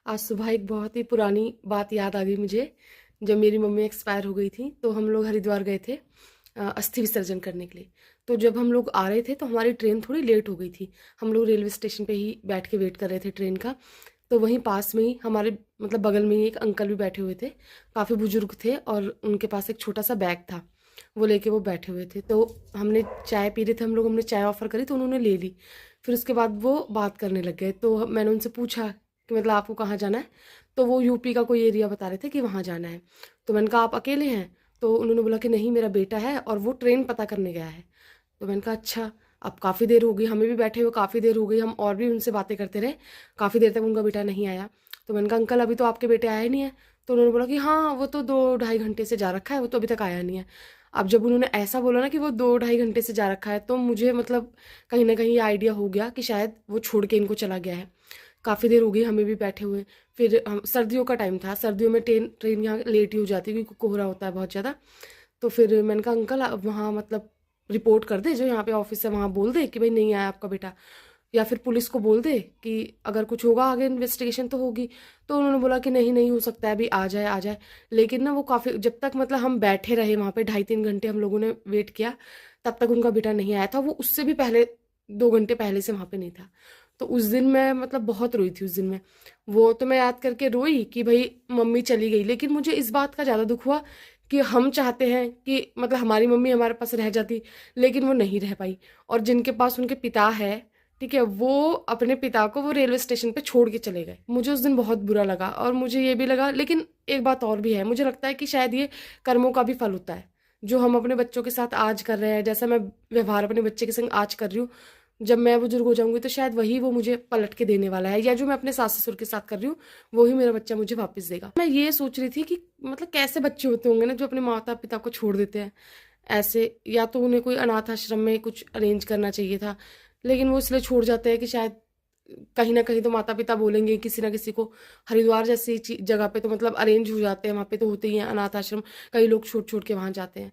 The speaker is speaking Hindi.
आज सुबह एक बहुत ही पुरानी बात याद आ गई मुझे। जब मेरी मम्मी एक्सपायर हो गई थी तो हम लोग हरिद्वार गए थे अस्थि विसर्जन करने के लिए। तो जब हम लोग आ रहे थे तो हमारी ट्रेन थोड़ी लेट हो गई थी। हम लोग रेलवे स्टेशन पे ही बैठ के वेट कर रहे थे ट्रेन का। तो वहीं पास में ही हमारे मतलब बगल में ही एक अंकल भी बैठे हुए थे। काफ़ी बुजुर्ग थे और उनके पास एक छोटा सा बैग था। वो लेके वो बैठे हुए थे। तो हमने चाय पी रहे थे हम लोग, हमने चाय ऑफ़र करी तो उन्होंने ले ली। फिर उसके बाद वो बात करने लग गए। तो मैंने उनसे पूछा कि मतलब आपको कहाँ जाना है? तो वो यूपी का कोई एरिया बता रहे थे कि वहाँ जाना है। तो मैंने कहा आप अकेले हैं? तो उन्होंने बोला कि नहीं, मेरा बेटा है और वो ट्रेन पता करने गया है। तो मैंने कहा अच्छा। अब काफ़ी देर हो गई, हमें भी बैठे हुए काफ़ी देर हो गई, हम और भी उनसे बातें करते रहे। काफ़ी देर तक उनका बेटा नहीं आया। तो मैंने कहा अंकल अभी तो आपके बेटे आए नहीं है? तो उन्होंने बोला कि हाँ वो तो 2 ढाई घंटे से जा रखा है, वो तो अभी तक आया नहीं है। अब जब उन्होंने ऐसा बोला ना कि वो 2 ढाई घंटे से जा रखा है, तो मुझे मतलब कहीं ना कहीं ये आइडिया हो गया कि शायद वो छोड़ के इनको चला गया है। काफ़ी देर हो गई हमें भी बैठे हुए। फिर हम सर्दियों का टाइम था, सर्दियों में ट्रेन ट्रेन यहाँ लेट ही हो जाती है क्योंकि कोहरा होता है बहुत ज़्यादा। तो फिर मैंने कहा अंकल आप वहाँ मतलब रिपोर्ट कर दे, जो यहाँ पे ऑफिस है वहाँ बोल दे कि भाई नहीं आया आपका बेटा, या फिर पुलिस को बोल दे कि अगर कुछ होगा आगे इन्वेस्टिगेशन तो होगी। तो उन्होंने बोला कि नहीं नहीं हो सकता है, अभी आ जाए आ जाए। लेकिन ना वो काफ़ी जब तक मतलब हम बैठे रहे वहाँ पे 2.5 3 घंटे हम लोगों ने वेट किया, तब तक उनका बेटा नहीं आया था। वो उससे भी पहले 2 घंटे पहले से वहाँ पे नहीं था। तो उस दिन मैं मतलब बहुत रोई थी उस दिन में। वो तो मैं याद करके रोई कि भाई मम्मी चली गई, लेकिन मुझे इस बात का ज़्यादा दुख हुआ कि हम चाहते हैं कि मतलब हमारी मम्मी हमारे पास रह जाती, लेकिन वो नहीं रह पाई। और जिनके पास उनके पिता है, ठीक है, वो अपने पिता को वो रेलवे स्टेशन पे छोड़ के चले गए। मुझे उस दिन बहुत बुरा लगा और मुझे ये भी लगा, लेकिन एक बात और भी है, मुझे लगता है कि शायद ये कर्मों का भी फल होता है जो हम अपने बच्चों के साथ आज कर रहे हैं। जैसा मैं व्यवहार अपने बच्चे के संग आज कर रही हूँ, जब मैं बुजुर्ग हो जाऊंगी तो शायद वही वो मुझे पलट के देने वाला है, या जो मैं अपने सास ससुर के साथ कर रही हूँ वही मेरा बच्चा मुझे वापस देगा। मैं ये सोच रही थी कि मतलब कैसे बच्चे होते होंगे ना जो अपने माता पिता को छोड़ देते हैं ऐसे। या तो उन्हें कोई अनाथ आश्रम में कुछ अरेंज करना चाहिए था, लेकिन वो इसलिए छोड़ जाते हैं कि शायद कहीं ना कहीं तो माता पिता बोलेंगे किसी ना किसी को। हरिद्वार जैसी जगह पे तो मतलब अरेंज हो जाते हैं, वहाँ पे तो होते ही हैं अनाथ आश्रम। कई लोग छोड़ छोड़ के वहाँ जाते हैं।